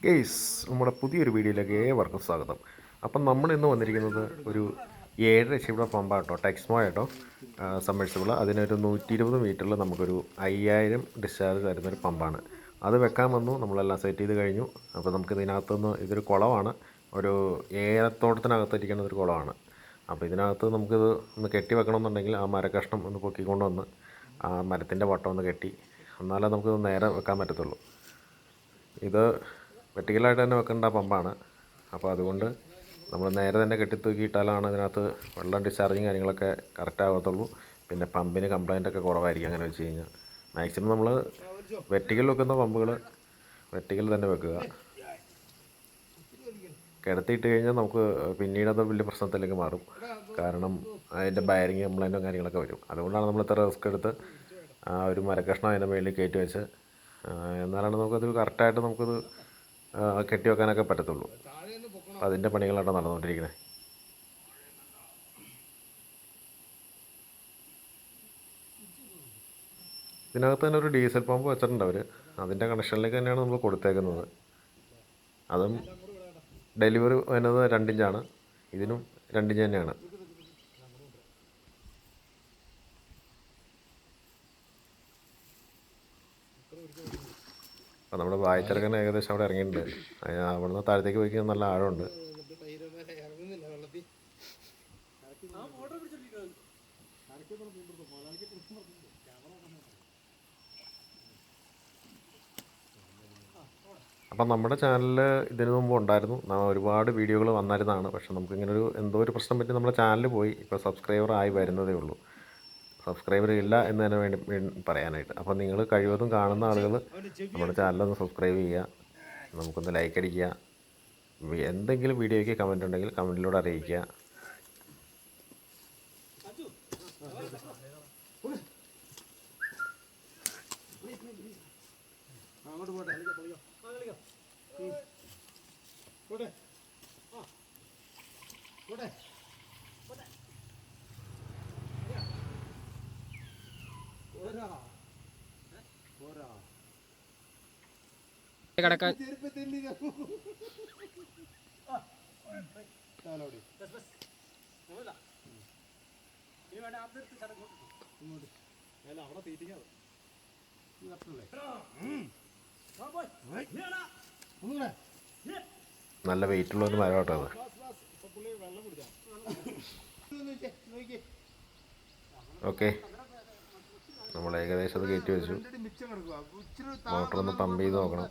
Guys, നമ്മുടെ പുതിയൊരു വീഡിയോയിലേക്ക് ഏവർക്കും സ്വാഗതം. അപ്പം നമ്മൾ ഇന്ന് വന്നിരിക്കുന്നത് ഒരു 7 HP പമ്പാണ് കേട്ടോ, ടെക്സ്മോ കേട്ടോ, സബ്മെർസിബിൾ. അതിനൊരു 120 മീറ്ററിൽ നമുക്കൊരു 5000 ഡിസ്ചാർജ് തരുന്നൊരു പമ്പാണ്. അത് വെക്കാൻ വന്നു, നമ്മളെല്ലാം സെറ്റ് ചെയ്ത് കഴിഞ്ഞു. അപ്പോൾ നമുക്ക് ഇതിനകത്തുനിന്ന് ഇതൊരു കുളമാണ്, ഒരു ഏലത്തോട്ടത്തിനകത്തിരിക്കുന്ന ഒരു കുളമാണ്. അപ്പോൾ ഇതിനകത്ത് നമുക്കിത് ഒന്ന് കെട്ടി വെക്കണമെന്നുണ്ടെങ്കിൽ ആ മരക്കഷ്ണം ഒന്ന് പൊക്കിക്കൊണ്ട് വന്ന് ആ മരത്തിൻ്റെ വട്ടം ഒന്ന് കെട്ടി, എന്നാലേ നമുക്കിത് നേരെ വെക്കാൻ പറ്റത്തുള്ളൂ. ഇത് വെർട്ടിക്കലായിട്ട് തന്നെ വെക്കേണ്ട പമ്പാണ്. അപ്പോൾ അതുകൊണ്ട് നമ്മൾ നേരെ തന്നെ കെട്ടിത്തൂക്കിയിട്ടാലാണ് ഇതിനകത്ത് വെള്ളം ഡിസ്ചാർജിങ് കാര്യങ്ങളൊക്കെ കറക്റ്റ് ആകത്തുള്ളൂ. പിന്നെ പമ്പിന് കംപ്ലൈൻ്റൊക്കെ കുറവായിരിക്കും അങ്ങനെ വെച്ച് കഴിഞ്ഞാൽ. മാക്സിമം നമ്മൾ വെർട്ടിക്കൽ വെക്കുന്ന പമ്പുകൾ വെർട്ടിക്കൽ തന്നെ വെക്കുക. കിടത്തിയിട്ട് കഴിഞ്ഞാൽ നമുക്ക് പിന്നീടത് വലിയ പ്രശ്നത്തിലേക്ക് മാറും. കാരണം അതിൻ്റെ ബയറിങ് കംപ്ലൈൻറ്റും കാര്യങ്ങളൊക്കെ വരും. അതുകൊണ്ടാണ് നമ്മൾ ഇത്ര റിസ്ക് എടുത്ത് ആ ഒരു മരക്കഷ്ണം അതിൻ്റെ മുകളിൽ കയറ്റി വെച്ച്, എന്നാലാണ് നമുക്കത് കറക്റ്റായിട്ട് നമുക്കത് കെട്ടി വെക്കാനൊക്കെ പറ്റത്തുള്ളൂ. അപ്പോൾ അതിൻ്റെ പണികളാണ് നടന്നുകൊണ്ടിരിക്കുന്നത്. ഇതിനകത്ത് തന്നെ ഒരു ഡീസൽ പമ്പ് വെച്ചിട്ടുണ്ട് അവർ. അതിൻ്റെ കണക്ഷനിലേക്ക് തന്നെയാണ് നമ്മൾ കൊടുത്തേക്കുന്നത്. അതും ഡെലിവറി വരുന്നത് 2 ഇഞ്ചാണ്, ഇതിനും 2 ഇഞ്ച് തന്നെയാണ്. അപ്പോൾ നമ്മുടെ വായിച്ചിറക്കാൻ ഏകദേശം അവിടെ ഇറങ്ങിയിട്ടുണ്ട്. അവിടെ നിന്ന് താഴത്തേക്ക് പോയി നല്ല ആഴമുണ്ട്. അപ്പം നമ്മുടെ ചാനലിൽ ഇതിനു മുമ്പ് ഉണ്ടായിരുന്നു, ഒരുപാട് വീഡിയോകൾ വന്നായിരുന്നതാണ്. പക്ഷെ നമുക്കിങ്ങനൊരു എന്തോ ഒരു പ്രശ്നം പറ്റി നമ്മുടെ ചാനൽ പോയി. ഇപ്പോൾ സബ്സ്ക്രൈബർ ആയി വരുന്നതേ ഉള്ളൂ. സബ്സ്ക്രൈബർ ഇല്ല എന്ന് തന്നെ വേണ്ടി പറയാനായിട്ട്. അപ്പോൾ നിങ്ങൾ കഴിവതും കാണുന്ന ആളുകൾ നമ്മുടെ ചാനലൊന്ന് സബ്സ്ക്രൈബ് ചെയ്യുക, നമുക്കൊന്ന് ലൈക്ക് അടിക്കുക. എന്തെങ്കിലും വീഡിയോയ്ക്ക് കമൻറ്റ് ഉണ്ടെങ്കിൽ കമൻറ്റിലൂടെ അറിയിക്കുക. കിടക്കാൻ നല്ല വെയിറ്റുള്ള ഒരു മരം കേട്ടോ അത്. ഓക്കെ, നമ്മൾ ഏകദേശം അത് കയറ്റി വെച്ചു. മോട്ടറൊന്ന് പമ്പ് ചെയ്ത് നോക്കണം.